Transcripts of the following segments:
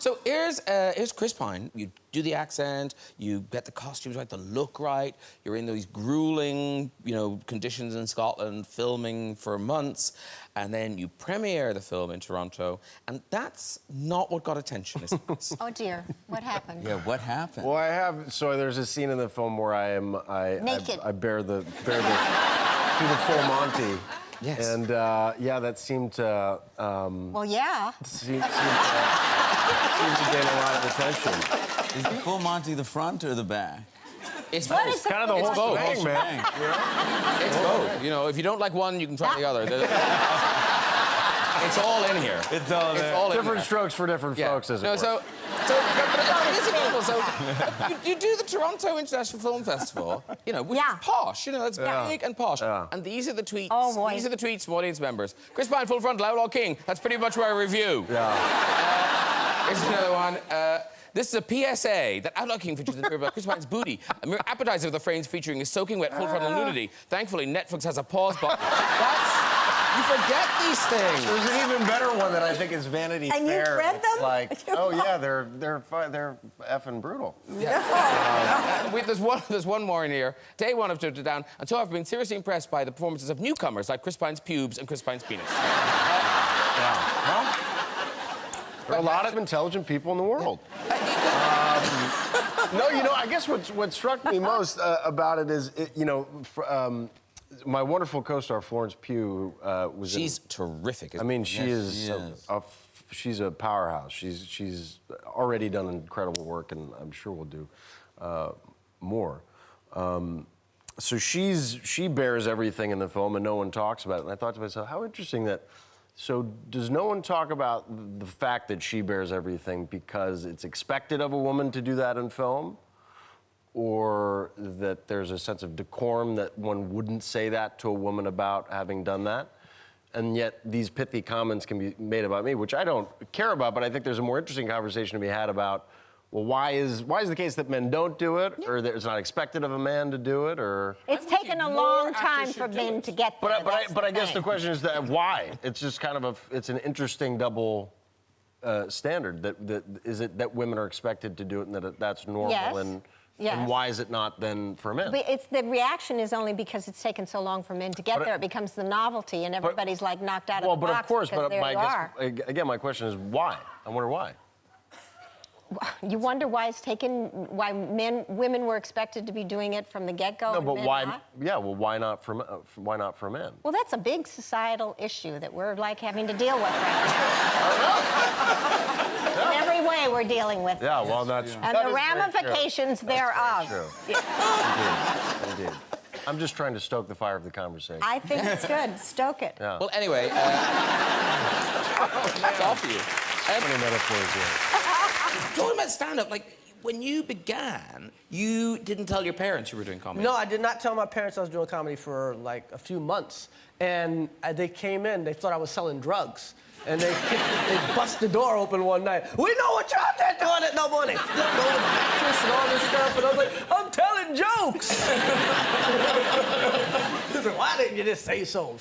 So here's Chris Pine. You do the accent, you get the costumes right, the look right. You're in these grueling, conditions in Scotland, filming for months, and then you premiere the film in Toronto, and that's not what got attention, is it? Oh dear, what happened? Yeah, what happened? Well, so there's a scene in the film where I Naked. I bear the do the full Monty. Yes. And yeah, that seemed to Well, yeah. seemed to gain a lot of attention. Is the full Monty the front or the back? It's What both. is the Kind of the It's whole both. thing, man. It's both. If you don't like one, you can try the other. It's all in here. It's all there. It's all in Different here. strokes for different folks, as it were. But it is incredible. So you do the Toronto International Film Festival, which is posh. It's big and posh. Yeah. And these are the tweets. Oh, boy. These are the tweets from audience members. Chris Pine, full frontal, Outlaw King. That's pretty much my review. Yeah. Here's another one. This is a PSA that Outlaw King features in the about Chris Pine's booty. A mere appetizer of the frames featuring his soaking wet full frontal nudity. Thankfully, Netflix has a pause button. You forget these things. There's an even better one that I think is Vanity And Fair. you've read It's them? like, oh yeah, they're effing brutal. There's one more in here. Day one of Total Down, and so I've been seriously impressed by the performances of newcomers like Chris Pine's pubes and Chris Pine's penis. Well, there are a lot of intelligent people in the world. No, I guess what struck me most about it is, my wonderful co-star Florence Pugh was. She's terrific. I mean, she's a powerhouse. She's already done incredible work, and I'm sure will do more. So she bears everything in the film, and no one talks about it. And I thought to myself, how interesting that. So does no one talk about the fact that she bears everything because it's expected of a woman to do that in film? Or that there's a sense of decorum that one wouldn't say that to a woman about having done that? And yet these pithy comments can be made about me, which I don't care about, but I think there's a more interesting conversation to be had about, well, why is the case that men don't do it, or that it's not expected of a man to do it, or... It's taken a long time for men to get there. But I guess the question is that why? It's just kind of it's an interesting double standard. That is it that women are expected to do it and that that's normal, Yes. and Yes. why is it not then for men? But the reaction is only because it's taken so long for men to get there. It becomes the novelty, and everybody's like knocked out of the box. Well, but of course, because there you are. again, my question is why? I wonder why. You wonder why why women were expected to be doing it from the get-go. No, and but men why? not? Yeah, well, why not for men? Well, that's a big societal issue that we're like having to deal with right now. In every way, we're dealing with. Yeah, well, that's And the ramifications thereof. True. Indeed. I'm just trying to stoke the fire of the conversation. I think it's good. Stoke it. Yeah. Well, anyway, that's all for you. Funny metaphors here. Talking about stand-up, when you began, you didn't tell your parents you were doing comedy. No, I did not tell my parents I was doing comedy for a few months. And they came in, they thought I was selling drugs. And they bust the door open one night. We know what you're out there doing at no money. And all this stuff, and I was like, I'm telling jokes. They said, why didn't you just say so?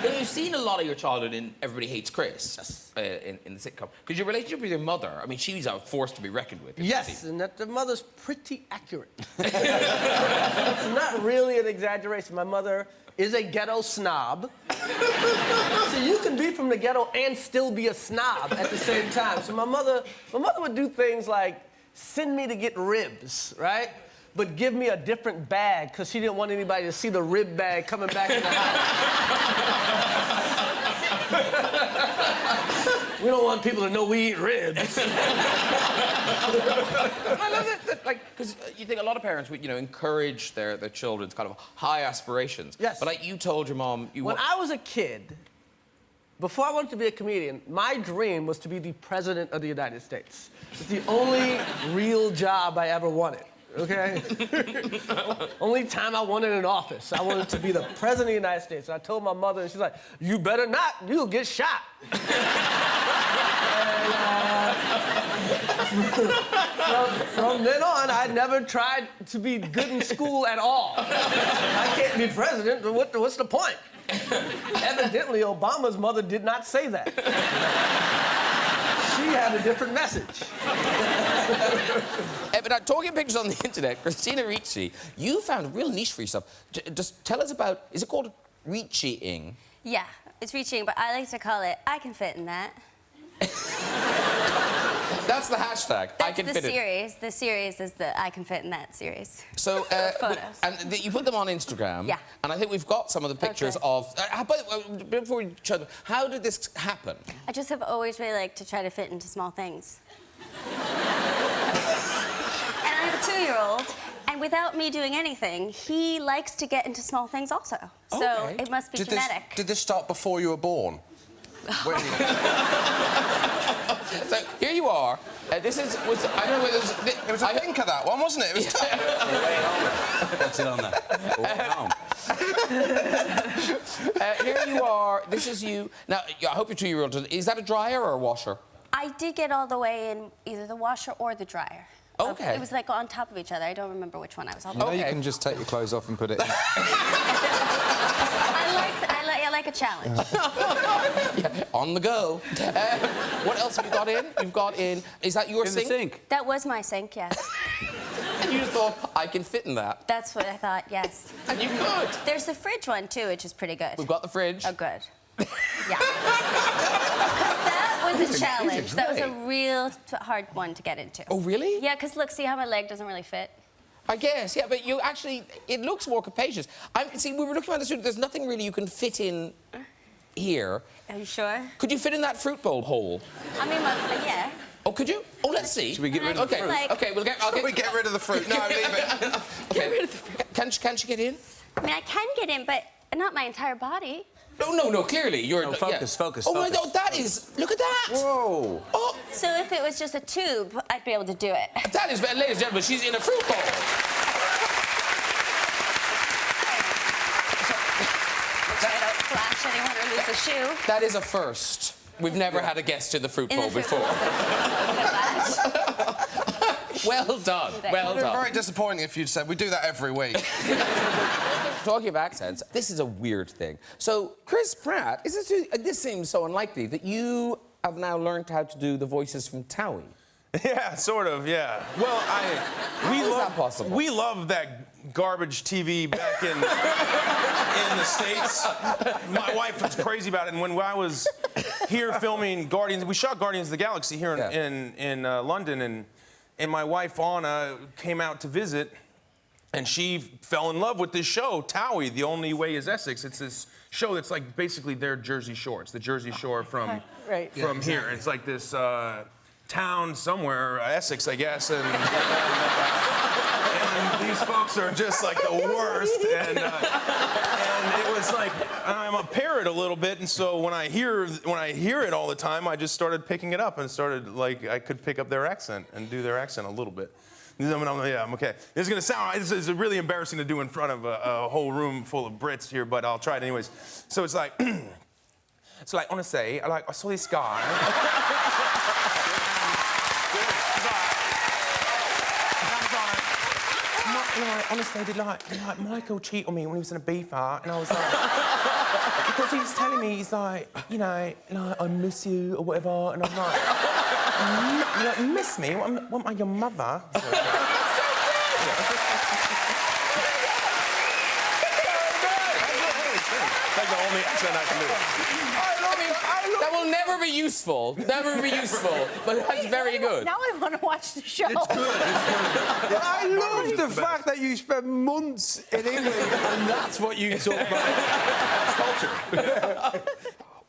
You've seen a lot of your childhood in Everybody Hates Chris, in the sitcom. Because your relationship with your mother, I mean, she's a force to be reckoned with. Yes, and that the mother's pretty accurate. It's not really an exaggeration. My mother is a ghetto snob. So you can be from the ghetto and still be a snob at the same time. So my mother would do things like send me to get ribs, right? But give me a different bag because she didn't want anybody to see the rib bag coming back in the house. We don't want people to know we eat ribs. I love it, because you think a lot of parents would, encourage their children's kind of high aspirations. Yes. But you told your mom When I was a kid, before I wanted to be a comedian, my dream was to be the president of the United States. It's the only real job I ever wanted. Okay? Only time I wanted an office. I wanted to be the president of the United States. And I told my mother, and she's like, you better not, you'll get shot. From then on, I never tried to be good in school at all. I can't be president, but what's the point? Evidently, Obama's mother did not say that. She had a different message. But now, talking of pictures on the internet, Christina Ricci, you found a real niche for yourself. Just tell us about, is it called Ricci-ing? Yeah, it's reaching, but I like to call it I can fit in that. That's the hashtag. I can fit series. The series is the I can fit in that series. So, photos. And you put them on Instagram. Yeah. And I think we've got some of the pictures of. Before we show them, how did this happen? I just have always really liked to try to fit into small things. And I have a 2-year-old, and without me doing anything, he likes to get into small things also. So it must be genetic. Did this start before you were born? So here you are. This is. I don't know whether it was a think of that one, wasn't it? It was What's it on there? here you are. This is you. Now, I hope your 2-year-old. Is that a dryer or a washer? I did get all the way in either the washer or the dryer. Okay. It was like on top of each other. I don't remember which one I was on. You know, you can just take your clothes off and put it in. I like a challenge. Yeah, on the go. What else have you got in? You've got in. Is that your sink? The sink. That was my sink, yes. And you just thought, I can fit in that. That's what I thought, yes. And you could. There's the fridge one, too, which is pretty good. We've got the fridge. Oh, good. Yeah. That was a challenge. That was a real hard one to get into. Oh, really? Yeah, because look, see how my leg doesn't really fit? I guess, yeah, but you actually, it looks more capacious. See, we were looking around the studio, there's nothing really you can fit in here. Are you sure? Could you fit in that fruit bowl hole? I mean, yeah. Oh, could you? Oh, let's see. Should we get rid of the fruit? Okay, we'll get... We get rid of the fruit. No, leave it. Get rid of the fruit. Can she get in? I mean, I can get in, but not my entire body. No, clearly. You're... Focus. Oh, my God, that is... Look at that. Whoa. Oh, So if it was just a tube, I'd be able to do it. that is... Ladies and gentlemen, she's in a fruit bowl. I don't flash anyone or lose a shoe. That is a first. We've never had a guest in the fruit bowl before. Well done. Well It would done. be very disappointing if you'd said, we do that every week. Talking of accents, this is a weird thing. So, Chris Pratt, this seems so unlikely that you have now learned how to do the voices from Towie. Yeah, sort of, yeah. Well, How is that possible? We love that garbage TV back in the States. My wife was crazy about it, and when I was here filming Guardians, we shot Guardians of the Galaxy here in London, and my wife Anna came out to visit, and she fell in love with this show, Towie, The Only Way is Essex. It's this show that's like basically their Jersey Shore. It's the Jersey Shore from here. It's like this town somewhere, Essex, I guess, and these folks are just like the worst. And it was like, I'm a parrot a little bit, and so when I hear it all the time, I just started picking it up and started like I could pick up their accent and do their accent a little bit. I'm okay. This is gonna sound. This is really embarrassing to do in front of a whole room full of Brits here, but I'll try it anyways. So it's like, honestly, I saw this guy. Honestly, did Michael cheat on me when he was in a beefer? And I was like, because he was telling me, he's like, I miss you or whatever. And I'm like, you miss me? What am I, your mother? That's the only accent I can do. That will never be useful. Never be useful. But that's very good. Now I want to watch the show. It's good. I love the fact that you spent months in England and that's what you talk about. Culture.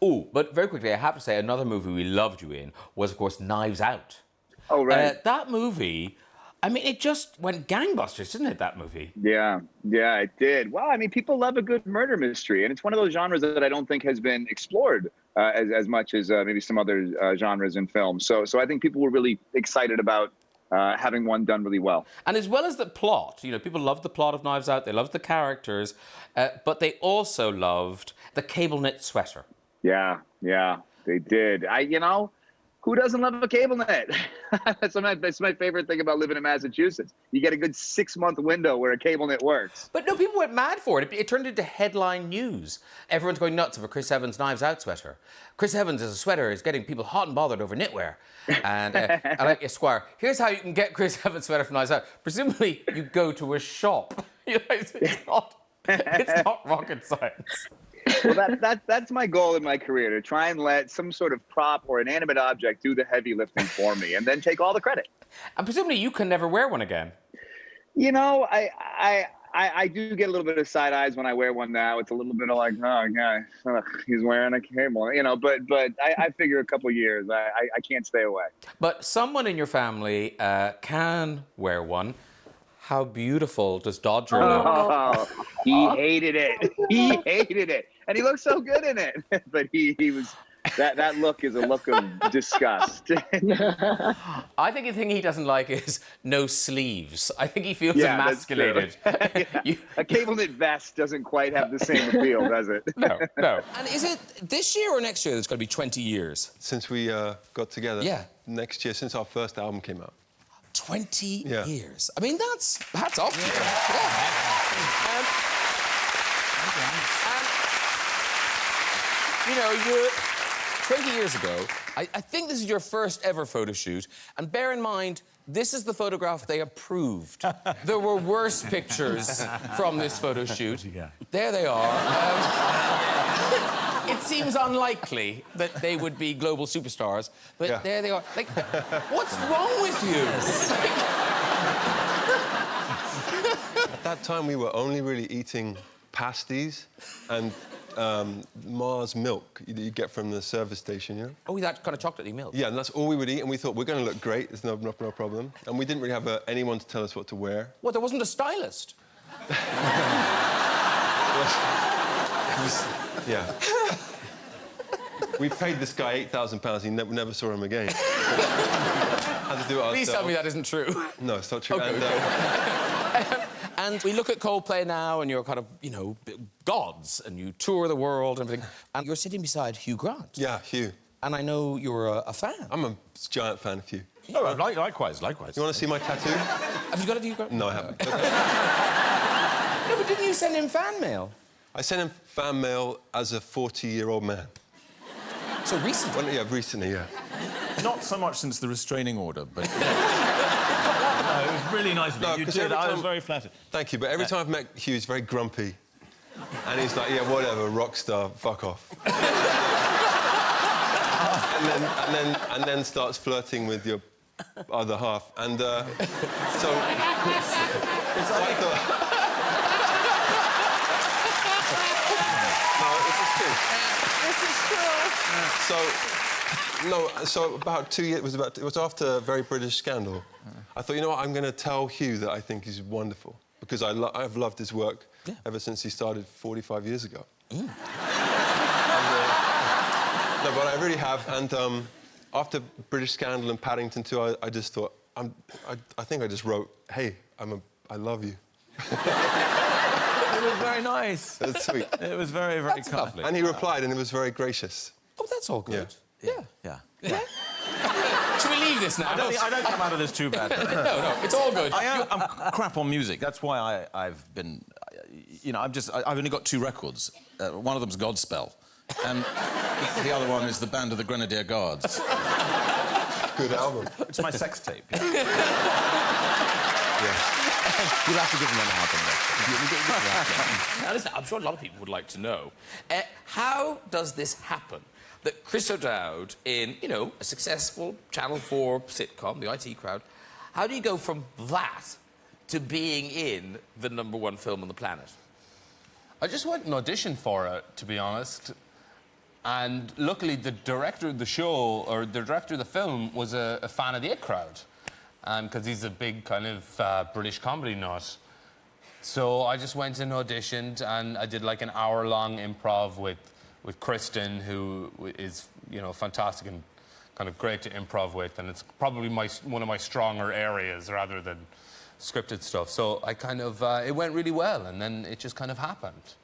Oh, but very quickly, I have to say, another movie we loved you in was, of course, Knives Out. Oh, right. That movie, I mean, it just went gangbusters, didn't it, that movie? Yeah, it did. Well, I mean, people love a good murder mystery, and it's one of those genres that I don't think has been explored as much as maybe some other genres in film. So I think people were really excited about having one done really well. And as well as the plot, people loved the plot of Knives Out, they loved the characters, but they also loved the cable knit sweater. Yeah, they did. Who doesn't love a cable net? That's my favorite thing about living in Massachusetts. You get a good 6-month window where a cable net works. But no, people went mad for it. It turned into headline news. Everyone's going nuts over Chris Evans' Knives Out sweater. Chris Evans as a sweater is getting people hot and bothered over knitwear. And like Esquire, here's how you can get Chris Evans' sweater from Knives Out. Presumably, you go to a shop. You know, it's not rocket science. Well, that's my goal in my career, to try and let some sort of prop or inanimate object do the heavy lifting for me and then take all the credit. And presumably you can never wear one again. You know, I do get a little bit of side eyes when I wear one now. It's a little bit of like, oh, yeah, he's wearing a cable, you know, but I figure a couple years, I can't stay away. But someone in your family can wear one. How beautiful does Dodger look? Oh, he hated it. He hated it. And he looked so good in it. But he was, that look is a look of disgust. I think the thing he doesn't like is no sleeves. I think he feels emasculated. A cable knit vest doesn't quite have the same appeal, does it? No. And is it this year or next year that's going to be 20 years? Since we got together? Yeah. Next year, since our first album came out. 20 years. I mean, that's off to you. You know, 20 years ago, I think this is your first ever photo shoot. And bear in mind, this is the photograph they approved. There were worse pictures from this photo shoot. There they are. It seems unlikely that they would be global superstars, but there they are. Like, what's wrong with you? At that time, we were only really eating pasties and Mars milk that you get from the service station, you know? Oh, that kind of chocolatey milk? Yeah, and that's all we would eat, and we thought, we're going to look great, there's no problem. And we didn't really have anyone to tell us what to wear. What, there wasn't a stylist? Yeah. We paid this guy £8,000. He never saw him again. Had to do it ourselves. Please tell me that isn't true. No, it's not true. Okay. And we look at Coldplay now, and you're kind of, you know, gods, and you tour the world and everything. And you're sitting beside Hugh Grant. Yeah, Hugh. And I know you're a fan. I'm a giant fan of Hugh. Oh, likewise. You want to see my tattoo? Have you got a Hugh Grant? No, I haven't. No, but didn't you send him fan mail? I sent him fan mail as a 40-year-old man. So recently? Well, yeah, recently, yeah. Not so much since the restraining order, but... No, it was really nice of you. You did. I was very flattered. Thank you, but every time I've met Hugh, he's very grumpy. And he's like, yeah, whatever, rock star, fuck off. and then starts flirting with your other half. And so I thought... So about 2 years, it was after a very British scandal. I thought, you know what, I'm going to tell Hugh that I think he's wonderful, because I've loved his work ever since he started 45 years ago. No, but I really have, and after British scandal and Paddington 2, I just thought, I think I just wrote, hey, I love you. It was very nice. That's sweet. It was very, very kind. And he replied, and it was very gracious. Oh, that's all good. Yeah. Should we leave this now? I don't come out of this too bad. No, it's all good. I'm crap on music. That's why I've been... You know, I've only got 2 records. One of them's Godspell, and the other one is the Band of the Grenadier Guards. Good album. It's my sex tape. You'll have to give them an album. Now, listen, I'm sure a lot of people would like to know, how does this happen? That Chris O'Dowd, in, you know, a successful Channel 4 sitcom, The IT Crowd, how do you go from that to being in the #1 film on the planet? I just went and auditioned for it, to be honest. And luckily, the director of the show, or the director of the film, was a fan of The IT Crowd. Because he's a big kind of British comedy nut. So I just went and auditioned, and I did like an hour-long improv with Kristen, who is, you know, fantastic and kind of great to improv with, and it's probably one of my stronger areas rather than scripted stuff. So I kind of, it went really well, and then it just kind of happened.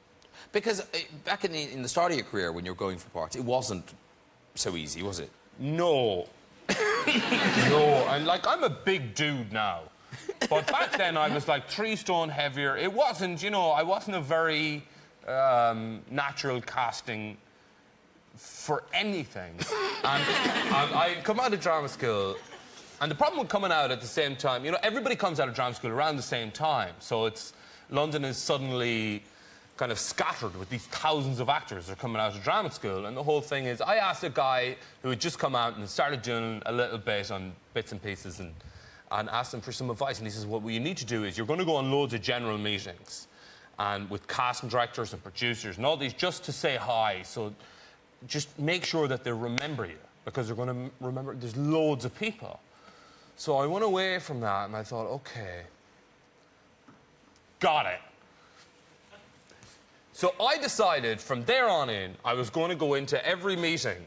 Because back in the start of your career, when you were going for parts, it wasn't so easy, was it? No, No, and like, I'm a big dude now. But back then, I was like 3 stone heavier. It wasn't, you know, I wasn't a very natural casting for anything. And I come out of drama school, and the problem with coming out at the same time, you know, everybody comes out of drama school around the same time. So it's, London is suddenly kind of scattered with these thousands of actors that are coming out of drama school. And the whole thing is, I asked a guy who had just come out and started doing a little bit on bits and pieces and asked him for some advice. And he says, well, what you need to do is you're going to go on loads of general meetings and with casting directors and producers and all these just to say hi. So just make sure that they remember you, because they're going to remember there's loads of people. So I went away from that and I thought, OK, got it. So I decided from there on in, I was going to go into every meeting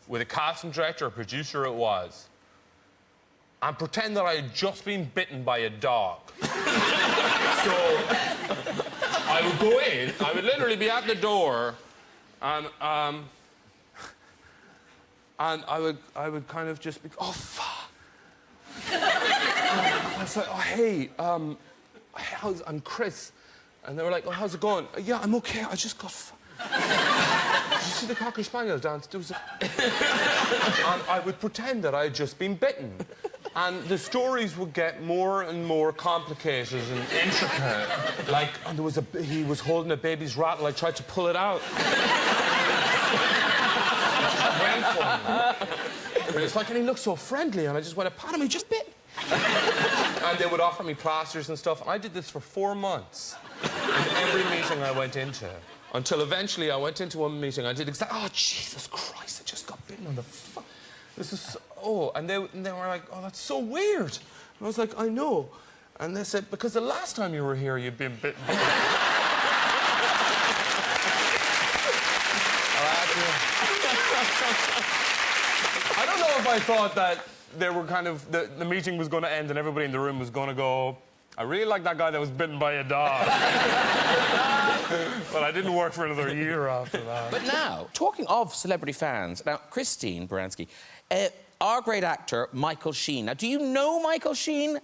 with a casting director or producer it was, and pretend that I had just been bitten by a dog. So I would go in, I would literally be at the door, and I would kind of just be, oh, fuck. I was like, oh, hey, I'm Chris. And they were like, oh, how's it going? Yeah, I'm okay, I just got... Did you see the Cocker Spaniel dance? There was a... And I would pretend that I had just been bitten. And the stories would get more and more complicated and intricate. Like, and there was he was holding a baby's rattle, I tried to pull it out. And it's like, and he looked so friendly, and I just went to pat him, he just bit. And they would offer me plasters and stuff, and I did this for 4 months. In every meeting I went into. Until eventually I went into one meeting, I did exactly... Oh, Jesus Christ, I just got bitten on the... This is so... Oh, and they were like, oh, that's so weird. And I was like, I know. And they said, because the last time you were here, you'd been bitten. I don't know if I thought that they were kind of... The meeting was going to end and everybody in the room was going to go... I really like that guy that was bitten by a dog. But I didn't work for another year after that. But now, talking of celebrity fans, now, Christine Baranski, our great actor, Michael Sheen. Now, do you know Michael Sheen?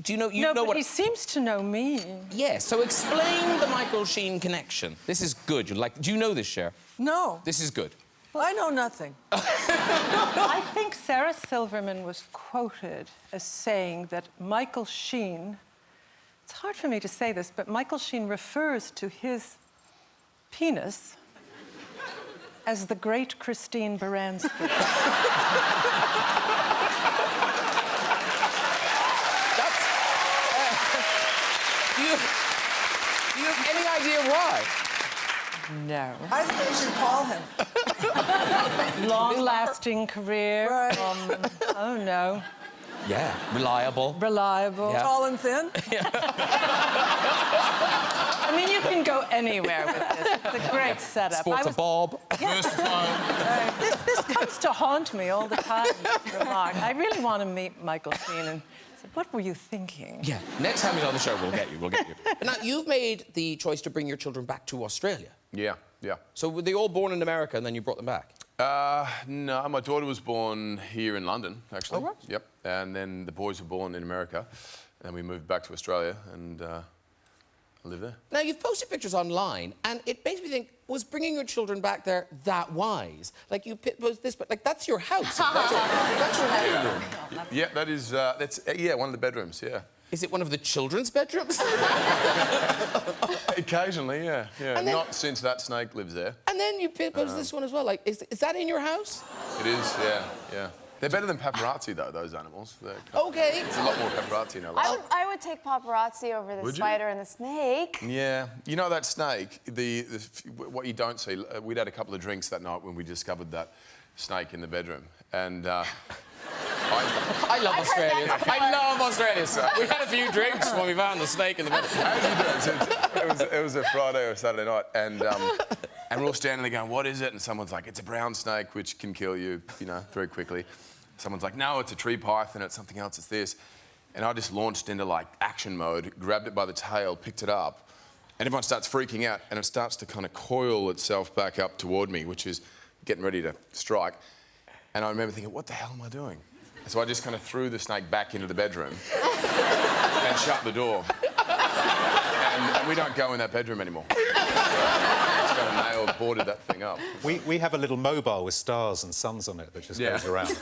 Do you know... No, but he seems to know me. Yes, so explain the Michael Sheen connection. This is good. Do you know this, Cher? No. This is good. Well, I know nothing. I think Sarah Silverman was quoted as saying that Michael Sheen... It's hard for me to say this, but Michael Sheen refers to his penis as the great Christine Baranski. Do you have any idea why? No. I think we should call him. Long-lasting career. Right. Oh, no. Yeah, reliable. Reliable. Yeah. Tall and thin? I mean, you can go anywhere with this. It's a great setup. Sports a bob. This comes to haunt me all the time. I really want to meet Michael Sheen and say, what were you thinking? Yeah, next time he's on the show, we'll get you, But now, you've made the choice to bring your children back to Australia. Yeah. So were they all born in America and then you brought them back? No, my daughter was born here in London, actually. Oh, right. Yep. And then the boys were born in America. And we moved back to Australia and I live there. Now, you've posted pictures online, and it makes me think, was bringing your children back there that wise? Like, you post this, but, like, that's your house. That's your living room. Yeah, that is, that's one of the bedrooms, yeah. Is it one of the children's bedrooms? Occasionally, yeah. Then, not since that snake lives there. And then you post this one as well. Like, is that in your house? It is, yeah. They're better than paparazzi, though, those animals. Okay. It's a lot more paparazzi in LA. I would take paparazzi over the spider and the snake. Yeah. You know that snake, what you don't see, we'd had a couple of drinks that night when we discovered that snake in the bedroom. And I love Australia. I love Australia. We had a few drinks when we found the snake in the bedroom. It was a Friday or Saturday night, and we're all standing there going, what is it? And someone's like, it's a brown snake, which can kill you, very quickly. Someone's like, no, it's a tree python, it's something else, it's this. And I just launched into, like, action mode, grabbed it by the tail, picked it up, and everyone starts freaking out, and it starts to kind of coil itself back up toward me, which is getting ready to strike. And I remember thinking, what the hell am I doing? So I just kind of threw the snake back into the bedroom and shut the door. And we don't go in that bedroom anymore. Just got a nail, boarded that thing up. We have a little mobile with stars and suns on it that just goes around. You